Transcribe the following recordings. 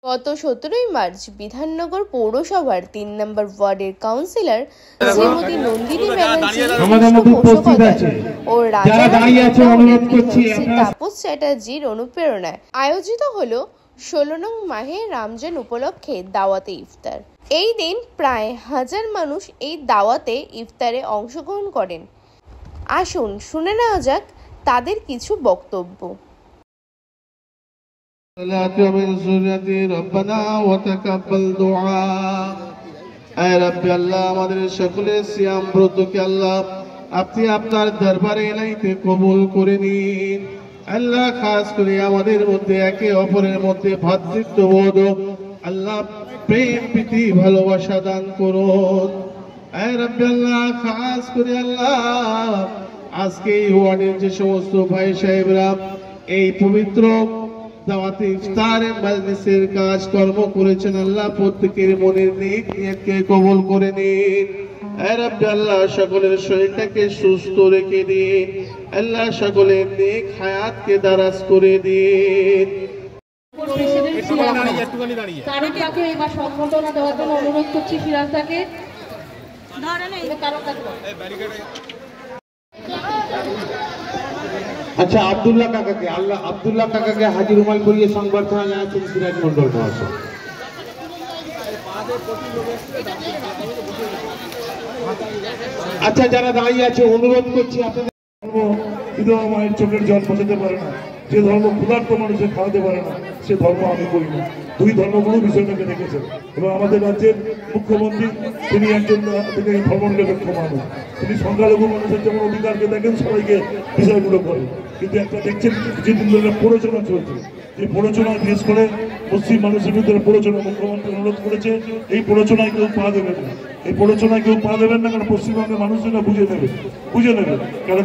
গত 17 মার্চ বিধাননগর পৌরসভার 3 নম্বর ওয়ার্ডের কাউন্সিলর শ্রীমতী নন্দিনী ব্যানার্জি ও তাপস চ্যাটার্জির অনুপ্রেরণায় আয়োজিত হলো 16 নং মাহে রমজান উপলক্ষে দাওয়াতে ইফতার। এই দিন প্রায় 1000 মানুষ এই দাওয়াতে ইফতারে অংশগ্রহণ করেন। আসুন শুনে নেওয়া যাক তাদের কিছু বক্তব্য। আমাদের সকলের সিয়াম ব্রতকে আল্লাহ আপনি আপনার দরবারে এলাইতে কবুল করে নিন। আল্লাহ খাস করে আমাদের মধ্যে একে অপরের মধ্যে ভ্রাতৃত্ববোধ আল্লাহ প্রেম প্রীতি ভালোবাসা দান করুন। আল্লাহ খাস করে আল্লাহ আজকে এই ওয়ার্ডের যে সমস্ত ভাই সাহেবরা এই পবিত্র দাওয়াতে ইফতারে মাজলিসের কাজ কর্ম করেছেন, আল্লাহ প্রত্যেকের মনের নেক নিয়তকে কবুল করে নিন। আল্লাহ সকলের শরীরটাকে সুস্থ রেখে দিন। আল্লাহ সকলের নেক হায়াতকে দারাজ করে দিন। তাকে এবার সম্বর্ধনা দেওয়ার জন্য অনুরোধ করছি ফিরাজদাকে। আচ্ছা, আব্দুল্লাহ কাকাকে হাজির রুমাল করিয়ে সংবর্ধনা জানাচ্ছেন সিরাজ মন্ডল মহাশয়। আচ্ছা, যারা দাঁড়িয়ে আছে অনুরোধ করছি আপনাদের বিধবা মায়ের চোখের জল বোঝাতে পারে না, যে ধর্ম ক্ষুধার্ত মানুষের খাওয়াতে পারে না, সে ধর্ম আমি করি না। দুই ধর্মগুলো বিষয়টাকে দেখেছেন এবং আমাদের রাজ্যের মুখ্যমন্ত্রী তিনি একজন থেকে ধর্মনিরপেক্ষ মানুষ, তিনি সংখ্যালঘু মানুষের যেমন অধিকারকে দেখেন সবাইকে বিষয়গুলো করেন। কিন্তু একটা দেখছেন কিছুদিন ধরে প্ররোচনা চলছে, এই প্ররোচনায় বিশেষ করে মুসলিম মানুষের ভিতরে প্ররোচনা মুখ্যমন্ত্রী অনুরোধ করেছে এই প্ররোচনায় কেউ পা দেবেন না, এই প্ররোচনায় কেউ পা দেবেন না, কারণ পশ্চিমবঙ্গের মানুষজনরা বুঝে নেবে কারণ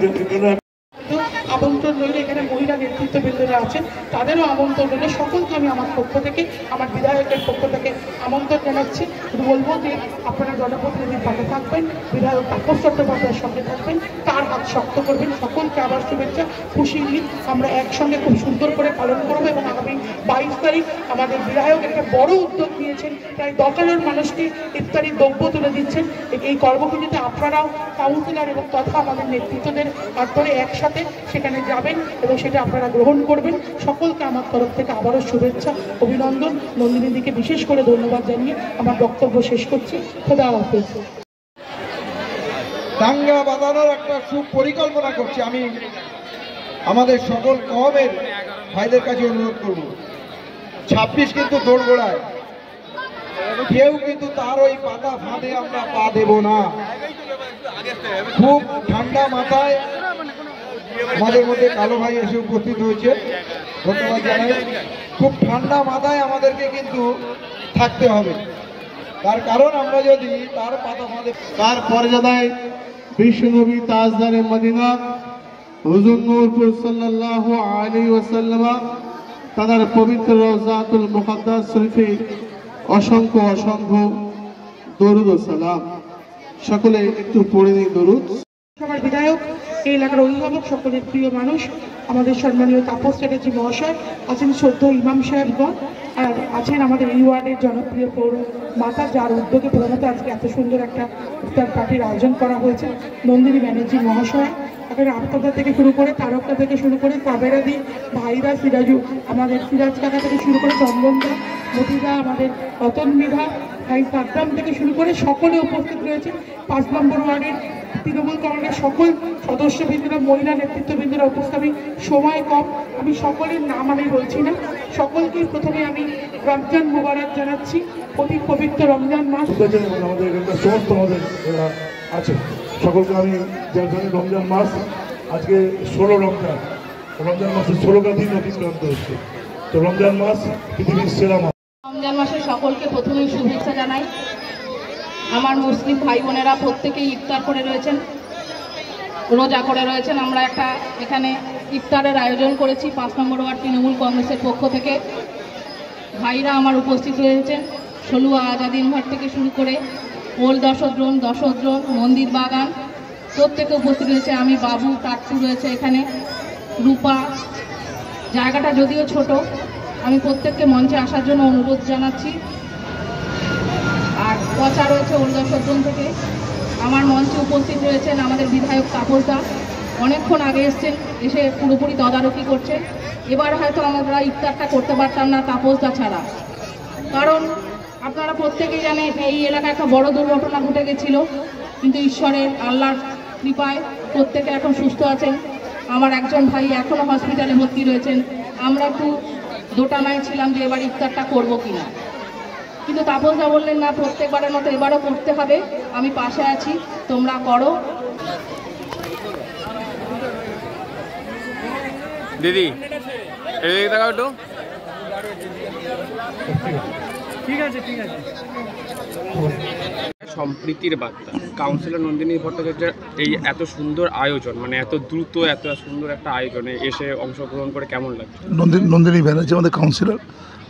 আমন্ত্রণ রইল। এখানে মহিলা নেতৃত্ববৃন্দরা আছেন, তাদেরও আমন্ত্রণ রইল। সকলকে আমি আমার পক্ষ থেকে, আমার বিধায়কের পক্ষ থেকে আমন্ত্রণ জানাচ্ছি। শুধু বলবো যে আপনারা জনপ্রতিনিধির পাশে থাকবেন, বিধায়ক তাপস চট্টোপাধ্যায়ের সঙ্গে থাকবেন, তার হাত শক্ত করবেন। সকলকে আবার শুভেচ্ছা, খুশি ঈদ আমরা একসঙ্গে খুব সুন্দর করে পালন করবো। এবং আগামী 22 তারিখ আমাদের বিধায়ক একটা বড় উদ্যোগ নিয়েছেন, প্রায় 10,000 মানুষকে ইফতারি দ্রব্য তুলে দিচ্ছেন। এই কর্মসূচিতে আপনারাও কাউন্সিলর এবং তথা আমাদের নেতৃত্বদের হাত ধরে একসাথে সেখানে যাবেন এবং সেটা আপনারা গ্রহণ করবেন। সকলকে আমার তরফ থেকে আবারও শুভেচ্ছা, অভিনন্দন। নন্দিনীদিকে বিশেষ করে ধন্যবাদ জানিয়ে আমার বক্তব্য শেষ করছি। খোদা হাফেজ। দাঙ্গা বাঁধানোর একটা সুপরিকল্পনা করছি। আমি আমাদের সকল কওমের ভাইদের কাছে অনুরোধ করব, 26 কিন্তু দোরগোড়ায়, কেউ কিন্তু তার ওই পাতা ফাঁদে আমরা পা দেব না। খুব ঠান্ডা মাথায় আমাদের মধ্যে কালো ভাই এসে উপস্থিত হয়েছে, ধন্যবাদ জানাই। খুব ঠান্ডা মাথায় আমাদেরকে কিন্তু থাকতে হবে, তার কারণ আমরা যদি তার পাতা ফাঁদে তার পর্যাদায় বিশ্বনবী তাজদারে মদিনা হুজুর নূরপুর সাল্লাল্লাহু আলাইহি ওয়াসাল্লাম তাদের পবিত্র রওজাতুল মুকদ্দাস শরীফে অসংখ্য অসংখ্য দরুদ ও সালাম। সকলে একটু পড়ে নিই দরুদ। আমার বিধায়ক, এই এলাকার অভিভাবক, সকলের প্রিয় মানুষ, আমাদের সম্মানীয় তাপস চ্যাটার্জি মহাশয় আছেন, শ্রদ্ধেয় ইমাম সাহেবগণ, আর আছেন আমাদের এই ওয়ার্ডের জনপ্রিয় পৌর মাতা, যার উদ্যোগে প্রধানত আজকে এত সুন্দর একটা ইফতার পার্টির আয়োজন করা হয়েছে, নন্দিনী ব্যানার্জি মহাশয়। এখানে আফতাবদা থেকে শুরু করে, তারকদা থেকে শুরু করে, কাবেরাদি ভাইরা, সিরাজু আমাদের সিরাজ কাকা থেকে শুরু করে, চন্দনদা, মতিদা, আমাদের রতন মৃধা, ভাই সাদ্দাম থেকে শুরু করে সকলে উপস্থিত রয়েছে। 5 নম্বর ওয়ার্ডের তৃণমূল কংগ্রেসের সকল সদস্যবৃন্দরা, মহিলা নেতৃত্ববৃন্দরা উপস্থিত। আমি সময় কম, আমি সকলের নাম আমি বলছি না। সকলকে প্রথমে আমি রমজান মুবারক জানাচ্ছি। অতি পবিত্র রমজান মাস আমাদের এখানকার সমস্ত আমাদের আছে সকলকে আমি জানি। রমজান মাস আজকে 16 রমজান মাসের 16টা দিন অতিক্রান্ত হচ্ছে। তো রমজান মাস পৃথিবীর সেরা মাস। রমজান মাসে সকলকে প্রথমেই শুভেচ্ছা জানাই। আমার মুসলিম ভাই বোনেরা প্রত্যেকেই ইফতার করে রয়েছেন, রোজা করে রয়েছেন। আমরা একটা এখানে ইফতারের আয়োজন করেছি 5 নম্বর ওয়ার্ড তৃণমূল কংগ্রেসের পক্ষ থেকে। ভাইরা আমার উপস্থিত রয়েছেন, সলুয়া আজাদিন ঘাট থেকে শুরু করে ওল দশদ্রোণ, মন্দির বাগান, প্রত্যেকে উপস্থিত রয়েছে। আমি বাবু, টাট্টু রয়েছে এখানে, রূপা। জায়গাটা যদিও ছোট, আমি প্রত্যেককে মঞ্চে আসার জন্য অনুরোধ জানাচ্ছি। আর পচা রয়েছে ওল্ডাসজ্জন থেকে। আমার মঞ্চে উপস্থিত রয়েছেন আমাদের বিধায়ক তাপসদা, অনেকক্ষণ আগে এসছেন, এসে পুরোপুরি তদারকি করছেন। এবার হয়তো আমরা ইফতারটা করতে পারতাম না তাপসদা ছাড়া, কারণ আপনারা প্রত্যেকেই জানেন এই এলাকায় একটা বড় দুর্ঘটনা ঘটে গেছিল, কিন্তু ঈশ্বরের আল্লাহর কৃপায় প্রত্যেকে এখন সুস্থ আছেন। আমার একজন ভাই এখনও হসপিটালে ভর্তি রয়েছেন। আমরা একটু দোটানায় ছিলাম যে এবার ইফতারটা করবো কিনা, কিন্তু তাপসদা বললেন না, প্রত্যেকবারের মতো এবারও করতে হবে, আমি পাশে আছি, তোমরা করো। দিদি এদিকে তাকাও একটু। ঠিক আছে সম্প্রীতির বার্তা। কাউন্সিলর নন্দিনী ভট্টাচার্যের এই এত সুন্দর আয়োজন, মানে এত দ্রুত এত সুন্দর একটা আয়োজনে এসে অংশগ্রহণ করে কেমন লাগছে? নন্দিনী ব্যানার্জি আমাদের কাউন্সিলর,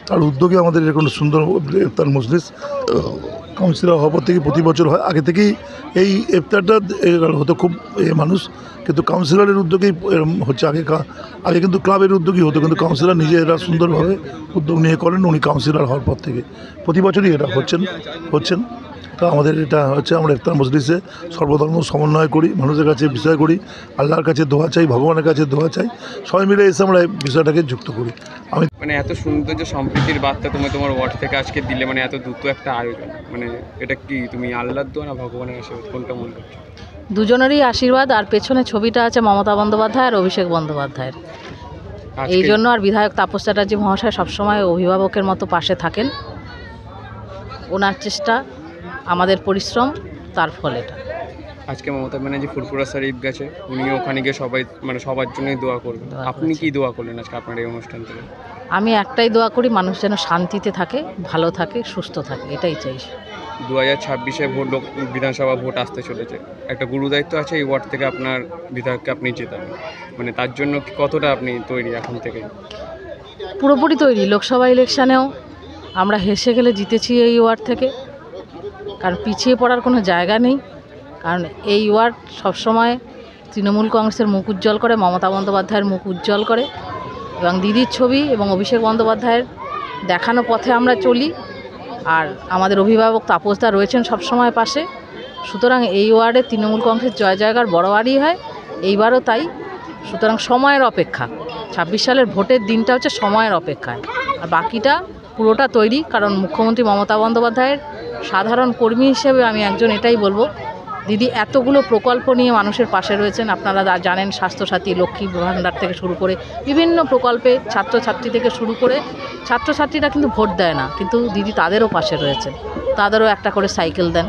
তার উদ্যোগে আমাদের এরকম সুন্দর ইফতার মজলিস কাউন্সিলর হওয়ার পর থেকে প্রতি বছর হয়। আগে থেকেই এই ইফতারটা হতো খুব মানুষ, কিন্তু কাউন্সিলরের উদ্যোগেই হচ্ছে। আগে কিন্তু ক্লাবের উদ্যোগই হতো, কিন্তু কাউন্সিলর নিজে এরা সুন্দরভাবে উদ্যোগ নিয়ে করেন। উনি কাউন্সিলর হওয়ার পর থেকে প্রতি বছরই এটা হচ্ছেন। তা আমাদের এটা হচ্ছে, আমরা ইফতার মজলিসে সর্বধর্ম সমন্বয় করি, মানুষের কাছে বিষয় করি, আল্লাহর কাছে দোয়া চাই, ভগবানের কাছে দোয়া চাই, সবাই মিলে এসে আমরা এই বিষয়টাকে যুক্ত করি। আমি মানে এত সুন্দর যে সম্প্রীতির বার্তা তুমি তোমার ওয়ার্ড থেকে আজকে দিলে, মানে এত দ্রুত একটা আয়োজন, মানে এটা কি তুমি আল্লাহর দোয়া না ভগবানের আশীর্বাদ, কোনটা মনে করছো? দুজনেরই আশীর্বাদ। আর পেছনে ছবিটা আছে মমতা বন্দ্যোপাধ্যায় আর অভিষেক বন্দ্যোপাধ্যায়ের। এই জন্য আর বিধায়ক তাপস চ্যাটার্জি মহাশয় সবসময় অভিভাবকের মতো পাশে থাকেন। ওনার চেষ্টা, আমাদের পরিশ্রম, তার ফল এটা। আজকে মমতা ব্যানার্জি ফুরফুরা শরীফ গেছে, উনি ওখানে গিয়ে সবার জন্যই দোয়া করবেন। আপনি কি দোয়া করলেন আজকে আপনার এই অনুষ্ঠান থেকে? আমি একটাই দোয়া করি, মানুষ যেন শান্তিতে থাকে, ভালো থাকে, সুস্থ থাকে, এটাই চাই। 2026-এ বিধানসভা ভোট আসতে চলেছে, একটা গুরুদায়িত্ব আছে এই ওয়ার্ড থেকে আপনার বিধায়ককে আপনি জেতাবেন, মানে তার জন্য কতটা আপনি তৈরি এখন থেকে? পুরোপুরি তৈরি। লোকসভা ইলেকশানেও আমরা হেসে গেলে জিতেছি এই ওয়ার্ড থেকে, কারণ পিছিয়ে পড়ার কোনো জায়গা নেই। কারণ এই ওয়ার্ড সবসময় তৃণমূল কংগ্রেসের মুখ উজ্জ্বল করে, মমতা বন্দ্যোপাধ্যায়ের মুখ উজ্জ্বল করে, এবং দিদির ছবি এবং অভিষেক বন্দ্যোপাধ্যায়ের দেখানো পথে আমরা চলি। আর আমাদের অভিভাবক তাপসদা রয়েছেন সবসময় পাশে। সুতরাং এই ওয়ার্ডে তৃণমূল কংগ্রেস জয় জয়গার বড়বারই হয়, এইবারও তাই। সুতরাং সময়ের অপেক্ষা, 26 সালের ভোটের দিনটা হচ্ছে সময়ের অপেক্ষায়, আর বাকিটা পুরোটা তৈরি। কারণ মুখ্যমন্ত্রী মমতা বন্দ্যোপাধ্যায়ের সাধারণ কর্মী হিসেবে আমি একজন এটাই বলবো, দিদি এতগুলো প্রকল্প নিয়ে মানুষের পাশে রয়েছেন। আপনারা জানেন, স্বাস্থ্যসাথী, লক্ষ্মী ভাণ্ডার থেকে শুরু করে বিভিন্ন প্রকল্পে ছাত্রছাত্রী থেকে শুরু করে, ছাত্রছাত্রীরা কিন্তু ভোট দেয় না, কিন্তু দিদি তাদেরও পাশে রয়েছেন। তাদেরও একটা করে সাইকেল দেন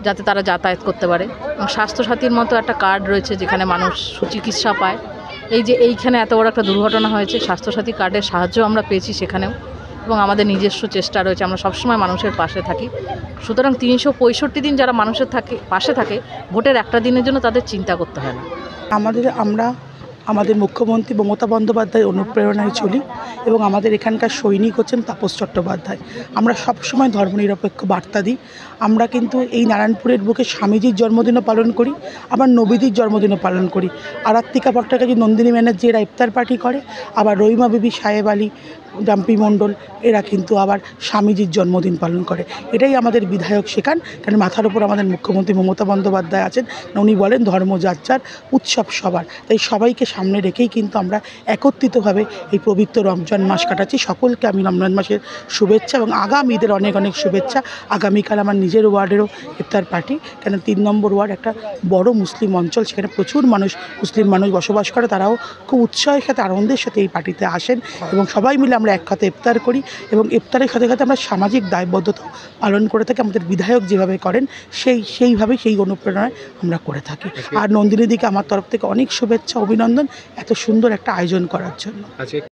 যাতে তারা যাতায়াত করতে পারে, এবং স্বাস্থ্যসাথীর মতো একটা কার্ড রয়েছে যেখানে মানুষ সুচিকিৎসা পায়। এই যে এইখানে এত বড় একটা দুর্ঘটনা হয়েছে, স্বাস্থ্যসাথী কার্ডের সাহায্য আমরা পেয়েছি সেখানেও, এবং আমাদের নিজস্ব চেষ্টা রয়েছে, আমরা সবসময় মানুষের পাশে থাকি। সুতরাং 365 দিন যারা মানুষের পাশে থাকে, ভোটের একটা দিনের জন্য তাদের চিন্তা করতে হয় না। আমরা আমাদের মুখ্যমন্ত্রী মমতা বন্দ্যোপাধ্যায়ের অনুপ্রেরণায় চলি, এবং আমাদের এখানকার সৈনিক হচ্ছেন তাপস চট্টোপাধ্যায়। আমরা সবসময় ধর্মনিরপেক্ষ বার্তা দিই। আমরা কিন্তু এই নারায়ণপুরের বুকে স্বামীজির জন্মদিনও পালন করি, আবার নবীজির জন্মদিনও পালন করি। আরাত্তিকা ভট্টাচার্য, নন্দিনী ব্যানার্জি এরা ইফতার পার্টি করে, আবার রহিমা বিবি, সাহেব আলী, জাম্পি মণ্ডল এরা কিন্তু আবার স্বামীজির জন্মদিন পালন করে। এটাই আমাদের বিধায়ক শেখান, কারণ মাথার উপর আমাদের মুখ্যমন্ত্রী মমতা বন্দ্যোপাধ্যায় আছেন। উনি বলেন ধর্ম যার যার, উৎসব সবার। তাই সবাইকে সামনে রেখেই কিন্তু আমরা একত্রিতভাবে এই পবিত্র রমজান মাস কাটাচ্ছি। সকলকে আমি রমজান মাসের শুভেচ্ছা এবং আগামী ঈদের অনেক অনেক শুভেচ্ছা। আগামীকাল আমার নিজের ওয়ার্ডেরও ইফতার পার্টি, কেন 3 নম্বর ওয়ার্ড একটা বড় মুসলিম অঞ্চল, সেখানে প্রচুর মুসলিম মানুষ বসবাস করে। তারাও খুব উৎসাহের সাথে, আনন্দের সাথে এই পার্টিতে আসেন, এবং সবাই মিলে আমরা এক খাতে ইফতার করি, এবং ইফতারের সাথে সাথে আমরা সামাজিক দায়বদ্ধতা পালন করে থাকি। আমাদের বিধায়ক যেভাবে করেন সেইভাবেই সেই অনুপ্রেরণায় আমরা করে থাকি। আর নন্দিনীদিকে আমার তরফ থেকে অনেক শুভেচ্ছা, অভিনন্দন এত সুন্দর একটা আয়োজন করার জন্য।